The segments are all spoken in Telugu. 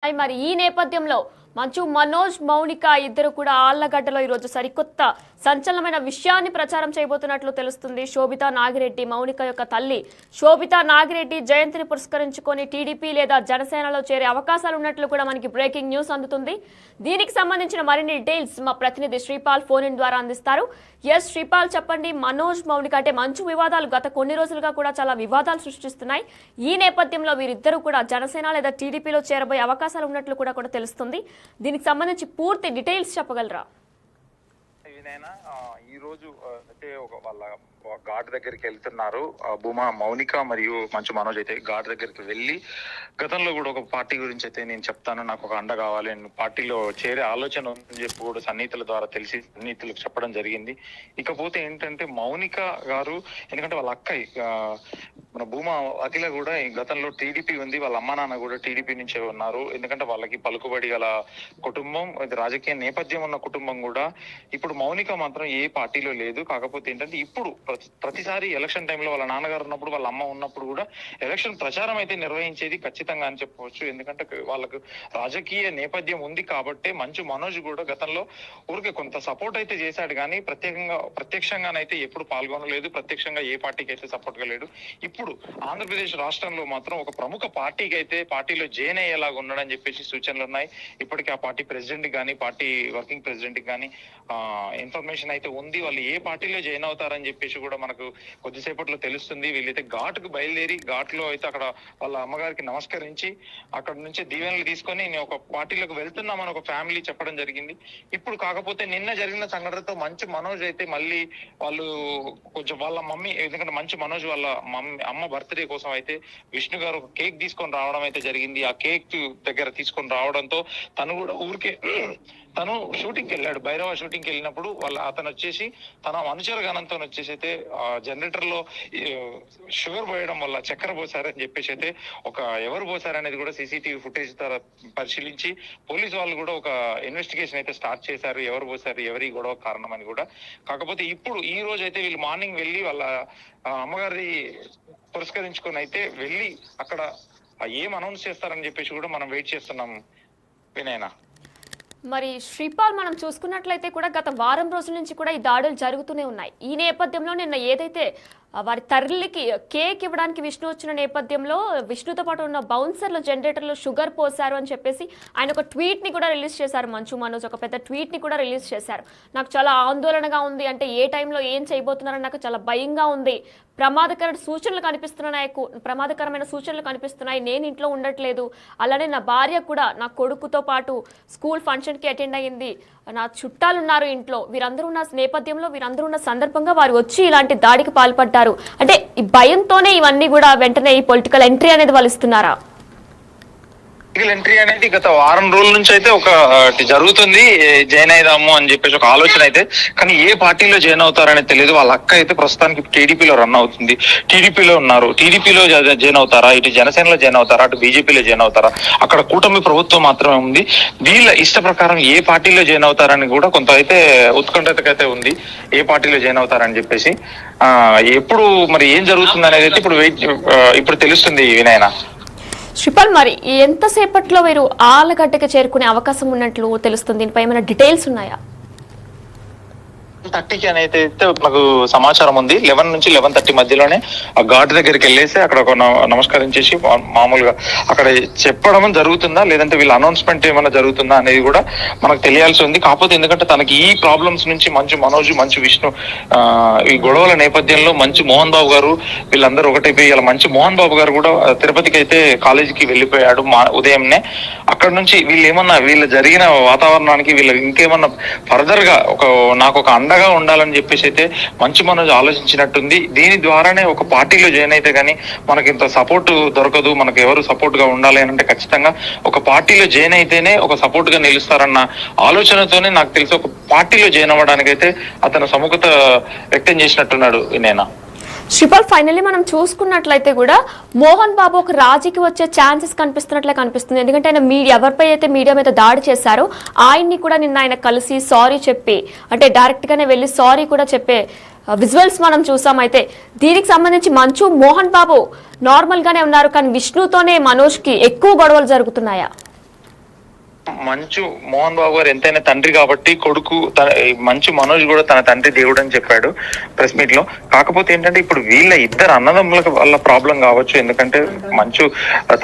మరి ఈ నేపథ్యంలో మంచు మనోజ్ మౌనిక ఇద్దరు కూడా ఆళ్లగడ్డలో ఈరోజు సరికొత్త సంచలనమైన విషయాన్ని ప్రచారం చేయబోతున్నట్లు తెలుస్తుంది. శోభితా నాగిరెడ్డి మౌనిక యొక్క తల్లి శోభితా నాగిరెడ్డి జయంతిని పురస్కరించుకొని టీడీపీ లేదా జనసేనలో చేరే అవకాశాలు ఉన్నట్లు కూడా మనకి బ్రేకింగ్ న్యూస్ అందుతుంది. దీనికి సంబంధించిన మరిన్ని డీటెయిల్స్ మా ప్రతినిధి శ్రీపాల్ ఫోన్ ఇన్ ద్వారా అందిస్తారు. ఎస్ శ్రీపాల్, చెప్పండి. మనోజ్ మౌనిక అంటే మంచు వివాదాలు గత కొన్ని రోజులుగా కూడా చాలా వివాదాలు సృష్టిస్తున్నాయి. ఈ నేపథ్యంలో వీరిద్దరూ కూడా జనసేన లేదా టీడీపీలో చేరబోయే అవకాశాలు ఉన్నట్లు కూడా తెలుస్తుంది. దీనికి సంబంధించి పూర్తి డీటెయిల్స్ చెప్పగలరా? ఈ రోజు అయితే వాళ్ళ ఘాట్ దగ్గరికి వెళ్తున్నారు. భూమా మౌనిక మరియు మంచు మనోజ్ అయితే ఘాట్ దగ్గరికి వెళ్ళి గతంలో కూడా ఒక పార్టీ గురించి అయితే నేను చెప్తాను, నాకు ఒక అండ కావాలి, నేను పార్టీలో చేరే ఆలోచన ఉందని చెప్పి కూడా సన్నిహితుల ద్వారా తెలిసి సన్నిహితులకు చెప్పడం జరిగింది. ఇకపోతే ఏంటంటే మౌనిక గారు, ఎందుకంటే వాళ్ళ అక్క మన భూమా అఖిల కూడా గతంలో టీడీపీ ఉంది, వాళ్ళ అమ్మ నాన్న కూడా టీడీపీ నుంచే ఉన్నారు. ఎందుకంటే వాళ్ళకి పలుకుబడి గల కుటుంబం, రాజకీయ నేపథ్యం ఉన్న కుటుంబం కూడా. ఇప్పుడు మౌనిక మాత్రం ఏ పార్టీలో లేదు. కాకపోతే ఏంటంటే ఇప్పుడు ప్రతిసారి ఎలక్షన్ టైంలో వాళ్ళ నాన్నగారు ఉన్నప్పుడు, వాళ్ళ అమ్మ ఉన్నప్పుడు కూడా ఎలక్షన్ ప్రచారం అయితే నిర్వహించేది ఖచ్చితంగా అని చెప్పవచ్చు. ఎందుకంటే వాళ్ళకు రాజకీయ నేపథ్యం ఉంది కాబట్టి. మంచు మనోజ్ కూడా గతంలో ఊరికే కొంత సపోర్ట్ అయితే చేశాడు, కానీ ప్రత్యక్షంగానైతే ఎప్పుడు పాల్గొనలేదు, ప్రత్యక్షంగా ఏ పార్టీకి అయితే సపోర్ట్ గా లేడు. ఇప్పుడు ఆంధ్రప్రదేశ్ రాష్ట్రంలో మాత్రం ఒక ప్రముఖ పార్టీకి అయితే పార్టీలో జాయిన్ అయ్యేలాగా ఉన్నాడని చెప్పేసి సూచనలు ఉన్నాయి. ఇప్పటికీ ఆ పార్టీ ప్రెసిడెంట్ కానీ పార్టీ వర్కింగ్ ప్రెసిడెంట్ కానీ ఇన్ఫర్మేషన్ అయితే ఉంది. వాళ్ళు ఏ పార్టీలో జాయిన్ అవుతారని చెప్పేసి కూడా మనకు కొద్దిసేపట్లో తెలుస్తుంది. వీళ్ళైతే ఘాట్కు బయలుదేరి ఘాట్లో అయితే అక్కడ వాళ్ళ అమ్మగారికి నమస్కరించి అక్కడ నుంచి దీవెనలు తీసుకొని నేను ఒక పార్టీలోకి వెళ్తున్నామని ఒక ఫ్యామిలీ చెప్పడం జరిగింది. ఇప్పుడు కాకపోతే నిన్న జరిగిన సంఘటనతో మంచు మనోజ్ అయితే మళ్ళీ వాళ్ళు కొంచెం వాళ్ళ మమ్మీ, ఎందుకంటే మంచు మనోజ్ వాళ్ళ అమ్మ బర్త్డే కోసం అయితే విష్ణు గారు ఒక కేక్ తీసుకొని రావడం అయితే జరిగింది. ఆ కేక్ దగ్గర తీసుకొని రావడంతో తను కూడా ఊరికే తను షూటింగ్కి వెళ్ళాడు, భైరవ షూటింగ్కి వెళ్ళినప్పుడు అతను వచ్చేసి తన అనుచర గణంతో వచ్చేసి అయితే జనరేటర్ లో షుగర్ పోయడం వల్ల చక్కెర పోసారని చెప్పేసి అయితే ఎవరు పోసారనేది కూడా సీసీటీవీ ఫుటేజ్ ద్వారా పరిశీలించి పోలీసు వాళ్ళు కూడా ఒక ఇన్వెస్టిగేషన్ అయితే స్టార్ట్ చేశారు, ఎవరు పోసారు, ఎవరి గొడవ కారణం అని కూడా. కాకపోతే ఇప్పుడు ఈ రోజు అయితే వీళ్ళు మార్నింగ్ వెళ్ళి వాళ్ళ అమ్మగారి పురస్కరించుకొని అయితే వెళ్ళి అక్కడ ఏం అనౌన్స్ చేస్తారని చెప్పేసి కూడా మనం వెయిట్ చేస్తున్నాం వినయనా. మరి శ్రీపాల్, మనం చూసుకున్నట్లయితే కూడా గత వారం రోజుల నుంచి కూడా ఈ దాడులు జరుగుతూనే ఉన్నాయి. ఈ నేపథ్యంలో నిన్న ఏదైతే వారి తల్లికి కేక్ ఇవ్వడానికి విష్ణు వచ్చిన నేపథ్యంలో విష్ణుతో పాటు ఉన్న బౌన్సర్లు జనరేటర్లో షుగర్ పోసారు అని చెప్పేసి ఆయన ఒక ట్వీట్ని కూడా రిలీజ్ చేశారు. మంచు మనోజ్ ఒక పెద్ద ట్వీట్ని కూడా రిలీజ్ చేశారు. నాకు చాలా ఆందోళనగా ఉంది, అంటే ఏ టైంలో ఏం చేయబోతున్నారని నాకు చాలా భయంగా ఉంది, ప్రమాదకరమైన సూచనలు కనిపిస్తున్నాయి, నేను ఇంట్లో ఉండట్లేదు, అలానే నా భార్య కూడా నా కొడుకుతో పాటు స్కూల్ ఫంక్షన్కి అటెండ్ అయ్యింది, నా చుట్టాలు ఉన్నారు ఇంట్లో, వీరందరూ ఉన్న నేపథ్యంలో వీరందరూ ఉన్న సందర్భంగా వారు వచ్చి ఇలాంటి దాడికి పాల్పడ్డారు. అంటే ఈ భయంతోనే ఇవన్నీ కూడా వెంటనే ఈ పొలిటికల్ ఎంట్రీ అనేది వాళ్ళు ఇస్తున్నారా? ఎంట్రీ అనేది గత వారం రోజుల నుంచి అయితే ఒక జరుగుతుంది, జాయిన్ అయిదాము అని చెప్పేసి ఒక ఆలోచన అయితే. కానీ ఏ పార్టీలో జాయిన్ అవుతారనేది తెలియదు. వాళ్ళ అక్క అయితే ప్రస్తుతానికి టీడీపీలో రన్ అవుతుంది, టీడీపీలో ఉన్నారు. టీడీపీలో జాయిన్ అవుతారా, ఇటు జనసేనలో జాయిన్ అవుతారా, అటు బీజేపీలో జాయిన్ అవుతారా, అక్కడ కూటమి ప్రభుత్వం మాత్రమే ఉంది. వీళ్ళ ఇష్ట ప్రకారం ఏ పార్టీలో జాయిన్ అవుతారని కూడా కొంత అయితే ఉత్కంఠతకైతే ఉంది, ఏ పార్టీలో జాయిన్ అవుతారని చెప్పేసి. ఎప్పుడు మరి ఏం జరుగుతుంది అనేది అయితే ఇప్పుడు తెలుస్తుంది వినయనా. శ్రీపాల్, మరి ఎంతసేపట్లో వీరు ఆలగడ్డకి చేరుకునే అవకాశం ఉన్నట్లు తెలుస్తుంది? దీనిపై ఏమైనా డీటెయిల్స్ ఉన్నాయా? 11:30కి అనేది అయితే నాకు సమాచారం ఉంది. 11 నుంచి 11:30 మధ్యలోనే ఆ ఘాట్ దగ్గరికి వెళ్ళేసి అక్కడ ఒక నమస్కరించేసి మామూలుగా అక్కడ చెప్పడం జరుగుతుందా, లేదంటే వీళ్ళ అనౌన్స్మెంట్ ఏమైనా జరుగుతుందా అనేది కూడా మనకు తెలియాల్సి ఉంది. కాకపోతే ఎందుకంటే తనకి ఈ ప్రాబ్లమ్స్ నుంచి మంచు మనోజ్, మంచు విష్ణు, ఈ గొడవల నేపథ్యంలో మంచు మోహన్ బాబు గారు వీళ్ళందరూ ఒకటైపోయి ఇలా మంచు మోహన్ బాబు గారు కూడా తిరుపతికి అయితే కాలేజీకి వెళ్ళిపోయాడు ఉదయంనే. అక్కడ నుంచి వీళ్ళ జరిగిన వాతావరణానికి వీళ్ళు ఇంకేమన్నా ఫర్దర్ గా నాకు ఒక అండగా ఉండాలని చెప్పేసి అయితే మంచు మనోజ్ ఆలోచించినట్టుంది. దీని ద్వారానే ఒక పార్టీలో జాయిన్ అయితే కానీ మనకి ఇంత సపోర్ట్ దొరకదు, మనకు ఎవరు సపోర్ట్ గా ఉండాలి అని అంటే ఖచ్చితంగా ఒక పార్టీలో జాయిన్ అయితేనే ఒక సపోర్ట్ గా నిలుస్తారన్న ఆలోచనతోనే నాకు తెలిసి ఒక పార్టీలో జాయిన్ అవ్వడానికి అయితే అతను సముఖత వ్యక్తం చేసినట్టున్నాడు నేనా. శ్రీపాల్, ఫైనల్లీ మనం చూసుకున్నట్లయితే కూడా మోహన్ బాబు ఒక రాజీకి వచ్చే ఛాన్సెస్ కనిపిస్తుంది. ఎందుకంటే ఆయన ఎవరిపై అయితే మీడియా మీద దాడి చేశారో ఆయన్ని కూడా నిన్న ఆయన కలిసి సారీ చెప్పి, అంటే డైరెక్ట్గానే వెళ్ళి సారీ కూడా చెప్పే విజువల్స్ మనం చూసాం. అయితే దీనికి సంబంధించి మంచు మోహన్ బాబు నార్మల్గానే ఉన్నారు, కానీ విష్ణుతోనే మనోజ్కి ఎక్కువ గొడవలు జరుగుతున్నాయా? మంచు మోహన్ బాబు గారు ఎంతైనా తండ్రి కాబట్టి కొడుకు మంచు మనోజ్ కూడా తన తండ్రి దేవుడు అని చెప్పాడు ప్రెస్ మీట్ లో. కాకపోతే ఏంటంటే ఇప్పుడు వీళ్ళ ఇద్దరు అన్నదమ్ములకు వల్ల ప్రాబ్లం కావచ్చు, ఎందుకంటే మంచు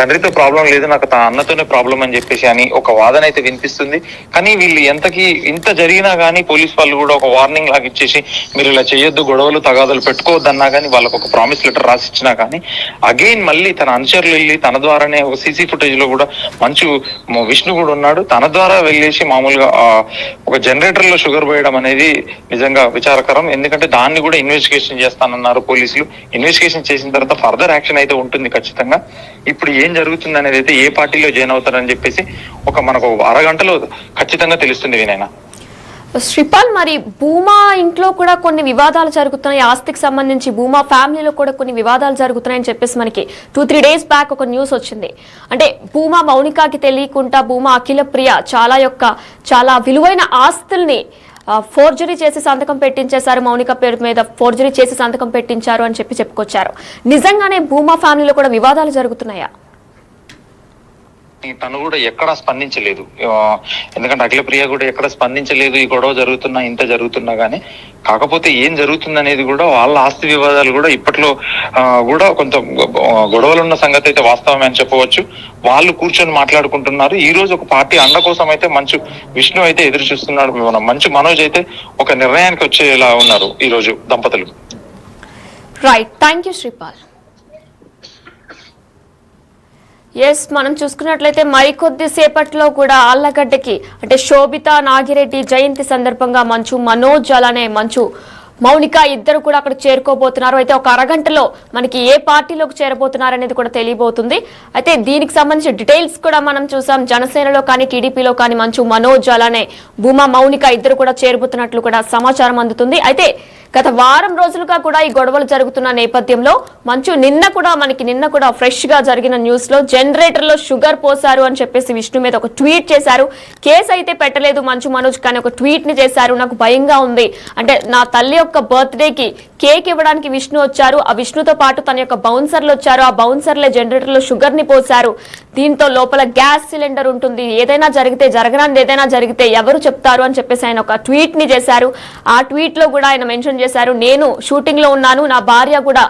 తండ్రితో ప్రాబ్లం లేదు, నాకు తన అన్నతోనే ప్రాబ్లం అని చెప్పేసి అని ఒక వాదన అయితే వినిపిస్తుంది. కానీ వీళ్ళు ఇంత జరిగినా కానీ పోలీస్ వాళ్ళు కూడా ఒక వార్నింగ్ లాగా ఇచ్చేసి మీరు ఇలా చేయొద్దు, గొడవలు తగాదలు పెట్టుకోవద్దన్నా కానీ వాళ్ళకు ఒక ప్రామిస్ లెటర్ రాసి ఇచ్చినా కానీ అగైన్ మళ్ళీ తన అనుచరులు వెళ్ళి తన ద్వారానే ఒక సీసీ ఫుటేజ్ లో కూడా మంచు విష్ణు కూడా ఉన్నాడు, తన ద్వారా వెళ్ళేసి మామూలుగా ఒక జనరేటర్ లో షుగర్ పోయడం అనేది నిజంగా విచారకరం. ఎందుకంటే దాన్ని కూడా ఇన్వెస్టిగేషన్ చేస్తానన్నారు పోలీసులు. ఇన్వెస్టిగేషన్ చేసిన తర్వాత ఫర్దర్ యాక్షన్ అయితే ఉంటుంది ఖచ్చితంగా. ఇప్పుడు ఏం జరుగుతుంది అనేది అయితే ఏ పార్టీలో జాయిన్ అవుతారని చెప్పేసి మనకు అరగంటలో ఖచ్చితంగా తెలుస్తుంది వినైనా. శ్రీపాల్, మరి భూమా ఇంట్లో కూడా కొన్ని వివాదాలు జరుగుతున్నాయి, ఆస్తికి సంబంధించి భూమా ఫ్యామిలీలో కూడా కొన్ని వివాదాలు జరుగుతున్నాయని చెప్పేసి మనకి 2-3 డేస్ బ్యాక్ ఒక న్యూస్ వచ్చింది. అంటే భూమా మౌనికాకి తెలియకుండా భూమా అఖిల ప్రియ చాలా విలువైన ఆస్తుల్ని ఫోర్జరీ చేసి సంతకం పెట్టించేశారు, మౌనిక పేరు మీద ఫోర్జరీ చేసి సంతకం పెట్టించారు అని చెప్పుకొచ్చారు. నిజంగానే భూమా ఫ్యామిలీలో కూడా వివాదాలు జరుగుతున్నాయా? తను కూడా ఎక్కడా స్పందించలేదు, ఎందుకంటే అఖిల ప్రియ కూడా ఎక్కడ స్పందించలేదు. ఈ గొడవ ఇంత జరుగుతున్నా గానీ. కాకపోతే ఏం జరుగుతుంది అనేది కూడా వాళ్ళ ఆస్తి వివాదాలు కూడా ఇప్పట్లో కూడా కొంత గొడవలు ఉన్న సంగతి అయితే వాస్తవమే అని చెప్పవచ్చు. వాళ్ళు కూర్చొని మాట్లాడుకుంటున్నారు. ఈ రోజు ఒక పార్టీ అండ కోసం అయితే మంచు విష్ణు అయితే ఎదురు చూస్తున్నాడు, మంచు మనోజ్ అయితే ఒక నిర్ణయానికి వచ్చేలా ఉన్నారు ఈ రోజు దంపతులు. Right, thank you Sripal. Yes, మనం చూసుకున్నట్లయితే మరికొద్ది సేపట్లో కూడా ఆళ్లగడ్డకి అంటే శోభితా నాగిరెడ్డి జయంతి సందర్భంగా మంచు మనోజ్ అలానే మంచు మౌనిక ఇద్దరు కూడా అక్కడ చేరుకోబోతున్నారు. అయితే ఒక అరగంటలో మనకి ఏ పార్టీలోకి చేరబోతున్నారు అనేది కూడా తెలియబోతుంది. అయితే దీనికి సంబంధించిన డీటెయిల్స్ కూడా మనం చూసాం. జనసేనలో కానీ టీడీపీలో కానీ మంచు మనోజ్ అలానే భూమా మౌనిక ఇద్దరు కూడా చేరుబోతున్నట్లు కూడా సమాచారం అందుతుంది. అయితే గత వారం రోజులుగా కూడా ఈ గొడవలు జరుగుతున్న నేపథ్యంలో మంచు నిన్న కూడా ఫ్రెష్ గా జరిగిన న్యూస్ లో జనరేటర్ లో షుగర్ పోసారు అని చెప్పేసి విష్ణు మీద ఒక ట్వీట్ చేశారు. కేసు అయితే పెట్టలేదు మంచు మనోజ్, కానీ ఒక ట్వీట్ ని చేశారు. నాకు భయంగా ఉంది, అంటే నా తల్లి యొక్క బర్త్డే కి కేక్ ఇవ్వడానికి విష్ణు వచ్చారు, ఆ విష్ణుతో పాటు తన యొక్క బౌన్సర్లు వచ్చారు, ఆ బౌన్సర్లే జనరేటర్ లో షుగర్ ని పోసారు, దీంతో లోపల గ్యాస్ సిలిండర్ ఉంటుంది, జరగనాన్ని ఏదైనా జరిగితే ఎవరు చెప్తారు అని చెప్పేసి ఆయన ఒక ట్వీట్ ని చేశారు. ఆ ట్వీట్ లో కూడా ఆయన మెన్షన్ చేశారు, నేను షూటింగ్ లో ఉన్నాను, నా భార్య కూడా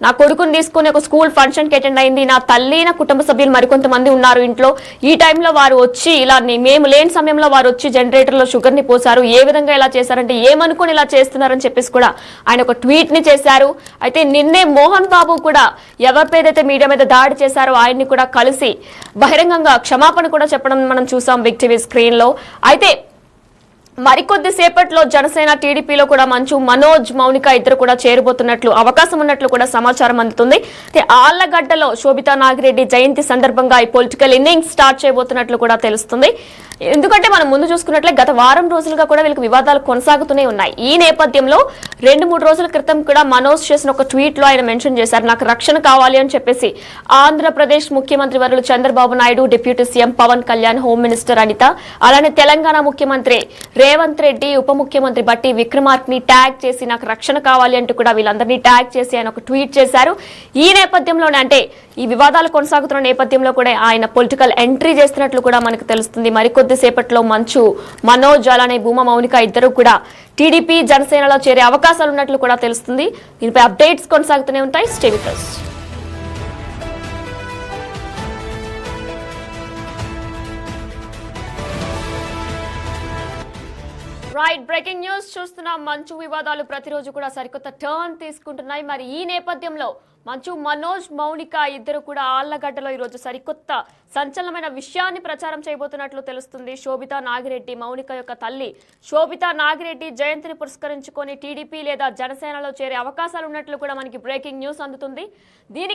నా కొడుకుని తీసుకుని ఒక స్కూల్ ఫంక్షన్ కి అటెండ్ అయింది, నా తల్లి నా కుటుంబ సభ్యులు మరికొంతమంది ఉన్నారు ఇంట్లో, ఈ టైంలో వారు వచ్చి ఇలా మేము లేని సమయంలో వారు వచ్చి జనరేటర్ లో షుగర్ ని పోసారు, ఏ విధంగా ఇలా చేశారంటే ఏమనుకుని ఇలా చేస్తున్నారని చెప్పేసి కూడా ఆయన ఒక ట్వీట్ ని చేశారు. అయితే నిన్నే మోహన్ బాబు కూడా ఎవరిపైదైతే మీడియా మీద దాడి చేశారో ఆయన్ని కూడా కలిసి బహిరంగంగా క్షమాపణ కూడా చెప్పడం మనం చూసాం బిగ్ టీవీ స్క్రీన్ లో. అయితే మరికొద్ది సేపట్లో జనసేన టీడీపీలో కూడా మంచు మనోజ్ మౌనిక ఇద్దరు కూడా చేరబోతున్నట్లు అవకాశం ఉన్నట్లు కూడా సమాచారం అందుతుంది. ఆళ్లగడ్డలో శోభితా నాగిరెడ్డి జయంతి సందర్భంగా ఈ పొలిటికల్ ఇన్నింగ్స్ స్టార్ట్ చేయబోతున్నట్లు కూడా తెలుస్తుంది. ఎందుకంటే మనం ముందు చూసుకున్నట్లే గత వారం రోజులుగా కూడా వీళ్ళకి వివాదాలు కొనసాగుతూనే ఉన్నాయి. ఈ నేపథ్యంలో 2-3 రోజుల క్రితం కూడా మనోజ్ చేసిన ఒక ట్వీట్ లో ఆయన మెన్షన్ చేశారు, నాకు రక్షణ కావాలి అని చెప్పేసి. ఆంధ్రప్రదేశ్ ముఖ్యమంత్రి వర్యులు Chandrababu Naidu, deputy CM Pawan Kalyan, home minister Anitha, అలానే తెలంగాణ ముఖ్యమంత్రి రేవంత్ రెడ్డి, ఉప ముఖ్యమంత్రి బట్టి విక్రమార్కని ట్యాగ్ చేసి నాకు రక్షణ కావాలి అంటూ కూడా వీళ్ళందరినీ ట్యాగ్ చేసి ఆయన ఒక ట్వీట్ చేశారు. ఈ నేపథ్యంలోనే అంటే ఈ వివాదాలు కొనసాగుతున్న నేపథ్యంలో కూడా ఆయన పొలిటికల్ ఎంట్రీ చేస్తున్నట్లు కూడా మనకు తెలుస్తుంది. మరికొద్ది సేపట్లో మంచు మనోజ్ అలానే భూమా మౌనిక ఇద్దరు కూడా టీడీపీ జనసేనలో చేరే అవకాశాలు ఉన్నట్లు కూడా తెలుస్తుంది. దీనిపై అప్డేట్స్ కొనసాగుతూనే ఉంటాయి. Stay with us. Right, breaking news చూస్తున్నాం. మంచు వివాదాలు ప్రతిరోజు కూడా సరికొత్త టర్న్ తీసుకుంటున్నాయి. మరి ఈ నేపథ్యంలో మంచు మనోజ్ మౌనిక ఇద్దరు కూడా ఆళ్లగడ్డలో ఈరోజు సరికొత్త సంచలనమైన విషయాన్ని ప్రచారం చేయబోతున్నట్లు తెలుస్తుంది. శోభితా నాగిరెడ్డి మౌనిక యొక్క తల్లి శోభితా నాగిరెడ్డి జయంతిని పురస్కరించుకొని టీడీపీ లేదా జనసేనలో చేరే అవకాశాలు ఉన్నట్లు కూడా మనకి బ్రేకింగ్ న్యూస్ అందుతుంది. దీనికి